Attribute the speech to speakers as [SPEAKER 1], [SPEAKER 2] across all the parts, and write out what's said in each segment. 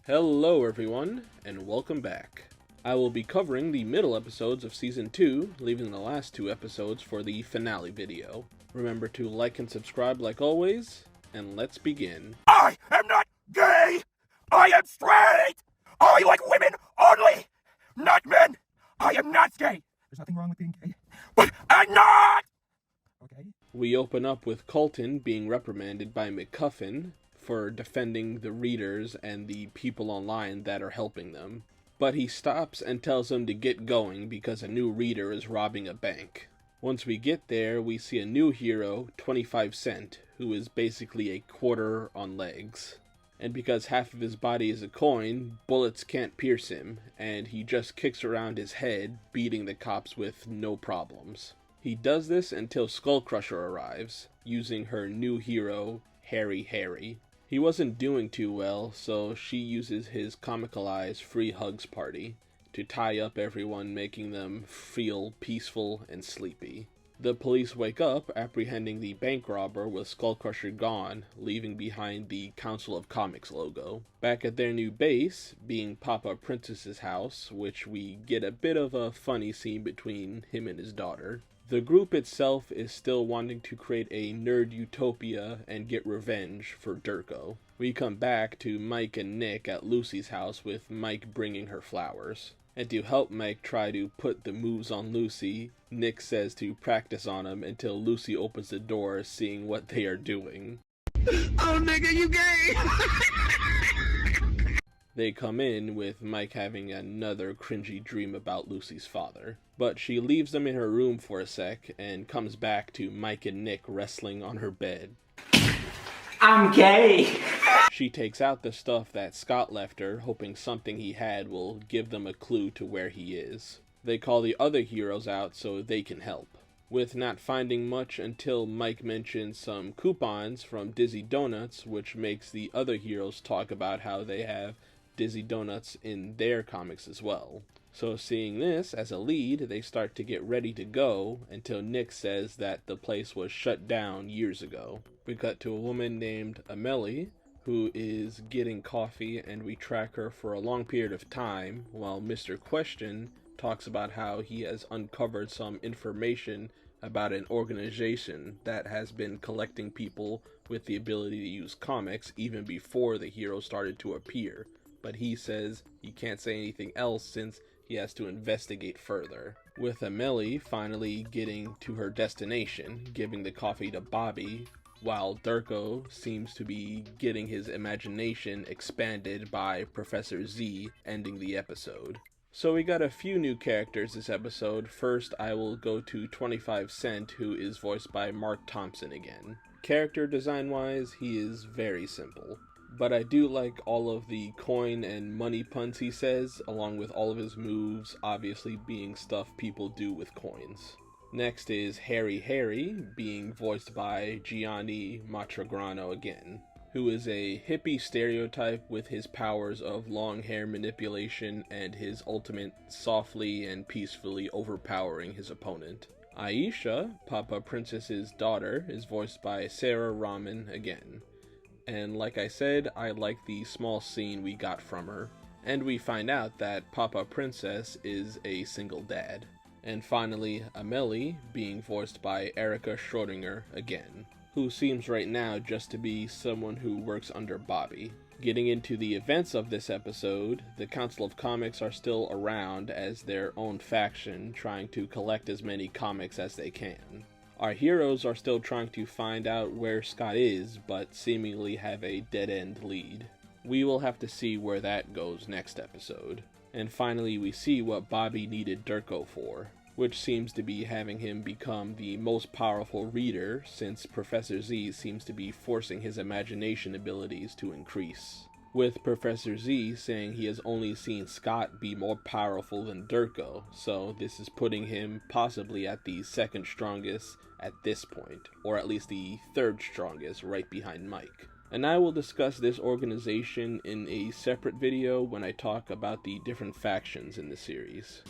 [SPEAKER 1] Hello everyone, and welcome back. I will be covering the middle episodes of Season 2, leaving the last two episodes for the finale video. Remember to like and subscribe like always, and let's begin.
[SPEAKER 2] I am not gay! I am straight! I like women only, not men! I am not gay! There's nothing wrong with being gay, but I'm not! Okay?
[SPEAKER 1] We open up with Colton being reprimanded by McCuffin for defending the readers and the people online that are helping them. But he stops and tells them to get going because a new reader is robbing a bank. Once we get there, we see a new hero, 25 Cent, who is basically a quarter on legs. And because half of his body is a coin, bullets can't pierce him, and he just kicks around his head, beating the cops with no problems. He does this until Skullcrusher arrives, using her new hero, Harry. He wasn't doing too well, so she uses his comicalized free hugs party to tie up everyone, making them feel peaceful and sleepy. The police wake up, apprehending the bank robber with Skullcrusher gone, leaving behind the Council of Comics logo. Back at their new base, being Papa Princess's house, which we get a bit of a funny scene between him and his daughter. The group itself is still wanting to create a nerd utopia and get revenge for Durko. We come back to Mike and Nick at Lucy's house with Mike bringing her flowers. And to help Mike try to put the moves on Lucy, Nick says to practice on him until Lucy opens the door, seeing what they are doing.
[SPEAKER 2] Oh nigga, you gay!
[SPEAKER 1] They come in with Mike having another cringy dream about Lucy's father. But she leaves them in her room for a sec and comes back to Mike and Nick wrestling on her bed.
[SPEAKER 3] I'm gay!
[SPEAKER 1] She takes out the stuff that Scott left her, hoping something he had will give them a clue to where he is. They call the other heroes out so they can help, with not finding much until Mike mentions some coupons from Dizzy Donuts, which makes the other heroes talk about how they have Dizzy Donuts in their comics as well. So seeing this as a lead, they start to get ready to go until Nick says that the place was shut down years ago. We cut to a woman named Amelie, who is getting coffee, and we track her for a long period of time while Mr. Question talks about how he has uncovered some information about an organization that has been collecting people with the ability to use comics even before the heroes started to appear. But he says he can't say anything else since he has to investigate further. With Amelie finally getting to her destination, giving the coffee to Bobby, while Durko seems to be getting his imagination expanded by Professor Z ending the episode. So we got a few new characters this episode. First, I will go to 25 Cent, who is voiced by Mark Thompson again. Character design wise, he is very simple. But I do like all of the coin and money puns he says, along with all of his moves obviously being stuff people do with coins. Next is Harry, being voiced by Gianni Matragrano again, who is a hippie stereotype with his powers of long hair manipulation and his ultimate softly and peacefully overpowering his opponent. Aisha, Papa Princess's daughter, is voiced by Sarah Rahman again. And like I said, I like the small scene we got from her. And we find out that Papa Princess is a single dad. And finally, Amelie, being voiced by Erica Schrodinger again, who seems right now just to be someone who works under Bobby. Getting into the events of this episode, the Council of Comics are still around as their own faction, trying to collect as many comics as they can. Our heroes are still trying to find out where Scott is, but seemingly have a dead-end lead. We will have to see where that goes next episode. And finally, we see what Bobby needed Durko for, which seems to be having him become the most powerful reader, since Professor Z seems to be forcing his imagination abilities to increase. With Professor Z saying he has only seen Scott be more powerful than Durko, so this is putting him possibly at the second strongest at this point, or at least the third strongest right behind Mike. And I will discuss this organization in a separate video when I talk about the different factions in the series.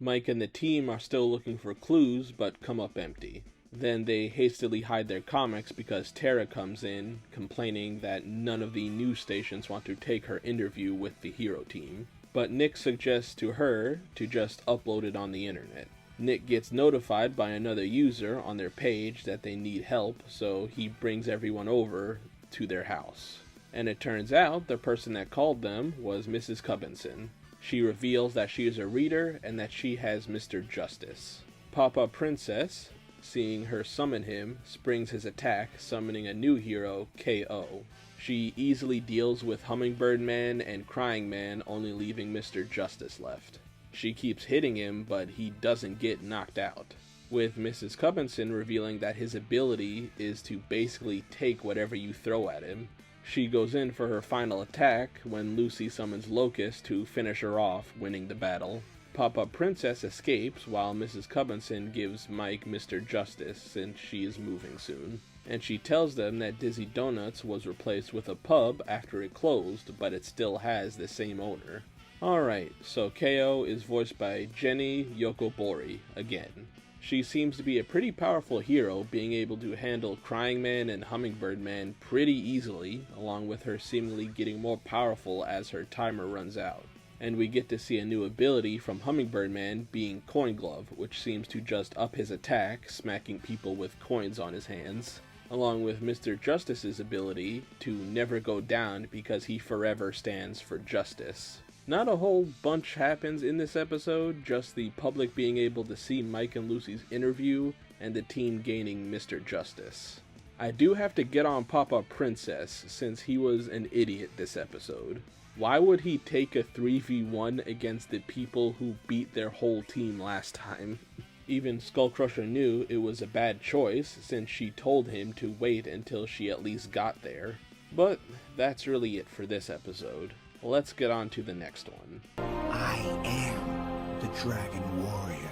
[SPEAKER 1] Mike and the team are still looking for clues, but come up empty. Then they hastily hide their comics because Tara comes in, complaining that none of the news stations want to take her interview with the hero team. But Nick suggests to her to just upload it on the internet. Nick gets notified by another user on their page that they need help, so he brings everyone over to their house. And it turns out the person that called them was Mrs. Cubbinson. She reveals that she is a reader and that she has Mr. Justice. Papa Princess, seeing her summon him, springs his attack, summoning a new hero, KO. She easily deals with Hummingbird Man and Crying Man, only leaving Mr. Justice left. She keeps hitting him, but he doesn't get knocked out, with Mrs. Cubbinson revealing that his ability is to basically take whatever you throw at him. She goes in for her final attack when Lucy summons Locust to finish her off, winning the battle. Papa Princess escapes while Mrs. Cubbinson gives Mike Mr. Justice since she is moving soon. And she tells them that Dizzy Donuts was replaced with a pub after it closed, but it still has the same owner. Alright, so KO is voiced by Jenny Yokobori again. She seems to be a pretty powerful hero, being able to handle Crying Man and Hummingbird Man pretty easily, along with her seemingly getting more powerful as her timer runs out. And we get to see a new ability from Hummingbird Man being Coin Glove, which seems to just up his attack, smacking people with coins on his hands, along with Mr. Justice's ability to never go down because he forever stands for justice. Not a whole bunch happens in this episode, just the public being able to see Mike and Lucy's interview and the team gaining Mr. Justice. I do have to get on Papa Princess since he was an idiot this episode. Why would he take a 3v1 against the people who beat their whole team last time? Even Skullcrusher knew it was a bad choice since she told him to wait until she at least got there. But that's really it for this episode. Let's get on to the next one.
[SPEAKER 2] I am the Dragon Warrior.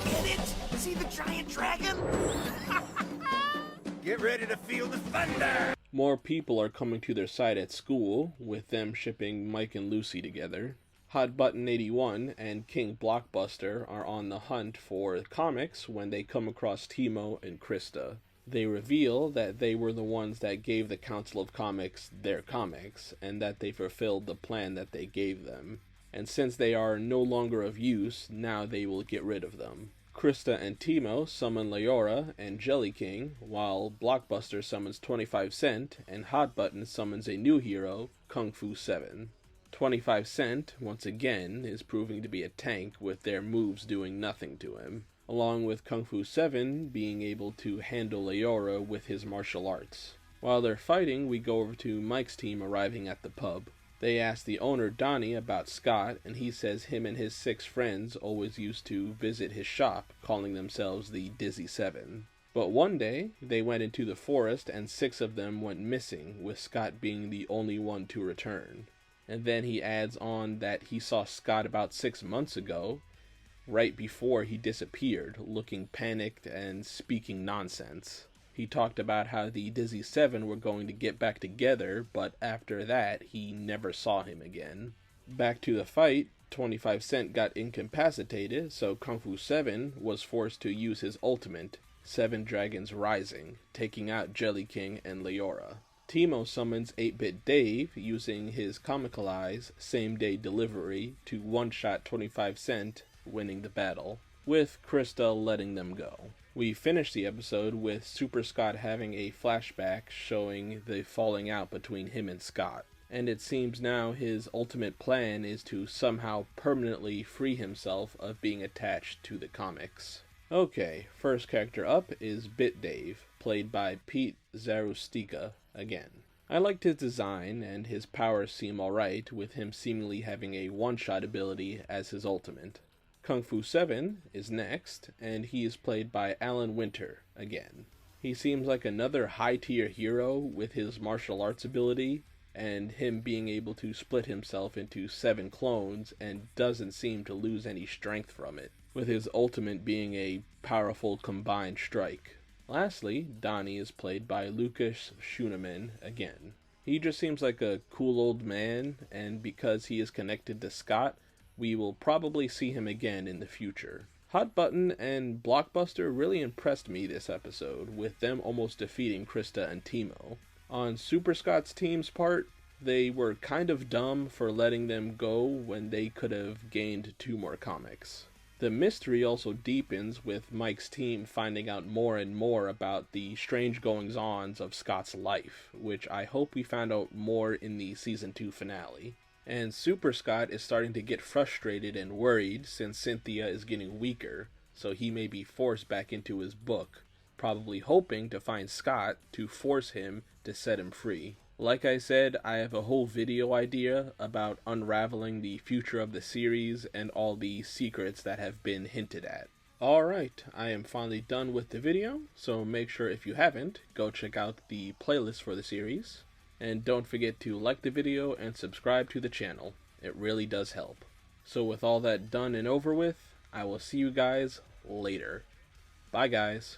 [SPEAKER 2] Get it? See the giant dragon? Get ready to feel the thunder!
[SPEAKER 1] More people are coming to their side at school, with them shipping Mike and Lucy together. Hot Button 81 and King Blockbuster are on the hunt for comics when they come across Timo and Krista. They reveal that they were the ones that gave the Council of Comics their comics, and that they fulfilled the plan that they gave them. And since they are no longer of use, now they will get rid of them. Krista and Timo summon Leora and Jelly King, while Blockbuster summons 25 Cent, and Hot Button summons a new hero, Kung Fu 7. 25 Cent, once again, is proving to be a tank with their moves doing nothing to him, along with Kung Fu 7 being able to handle Leora with his martial arts. While they're fighting, we go over to Mike's team arriving at the pub. They ask the owner, Donnie, about Scott, and he says him and his 6 friends always used to visit his shop, calling themselves the Dizzy 7. But one day, they went into the forest and 6 of them went missing, with Scott being the only one to return. And then he adds on that he saw Scott about 6 months ago, right before he disappeared, looking panicked and speaking nonsense. He talked about how the Dizzy 7 were going to get back together, but after that, he never saw him again. Back to the fight, 25 Cent got incapacitated, so Kung Fu 7 was forced to use his ultimate, 7 Dragons Rising, taking out Jelly King and Leora. Timo summons 8-Bit Dave using his comicalized same-day delivery to one-shot 25 Cent, winning the battle, with Krista letting them go. We finish the episode with Super Scott having a flashback showing the falling out between him and Scott, and it seems now his ultimate plan is to somehow permanently free himself of being attached to the comics. Okay, first character up is Bit Dave, played by Pete Zarustika again. I liked his design, and his powers seem alright, with him seemingly having a one-shot ability as his ultimate. Kung Fu 7 is next, and he is played by Alan Winter again. He seems like another high-tier hero with his martial arts ability, and him being able to split himself into 7 clones and doesn't seem to lose any strength from it, with his ultimate being a powerful combined strike. Lastly, Donnie is played by Lucas Schunemann again. He just seems like a cool old man, and because he is connected to Scott, We will probably see him again in the future. Hot Button and Blockbuster really impressed me this episode, with them almost defeating Krista and Timo. On Super Scott's team's part, they were kind of dumb for letting them go when they could have gained 2 more comics. The mystery also deepens with Mike's team finding out more and more about the strange goings-ons of Scott's life, which I hope we find out more in the Season 2 finale. And Super Scott is starting to get frustrated and worried since Cynthia is getting weaker, so he may be forced back into his book, probably hoping to find Scott to force him to set him free. Like I said, I have a whole video idea about unraveling the future of the series and all the secrets that have been hinted at. Alright, I am finally done with the video, so make sure if you haven't, go check out the playlist for the series. And don't forget to like the video and subscribe to the channel. It really does help. So with all that done and over with, I will see you guys later. Bye guys.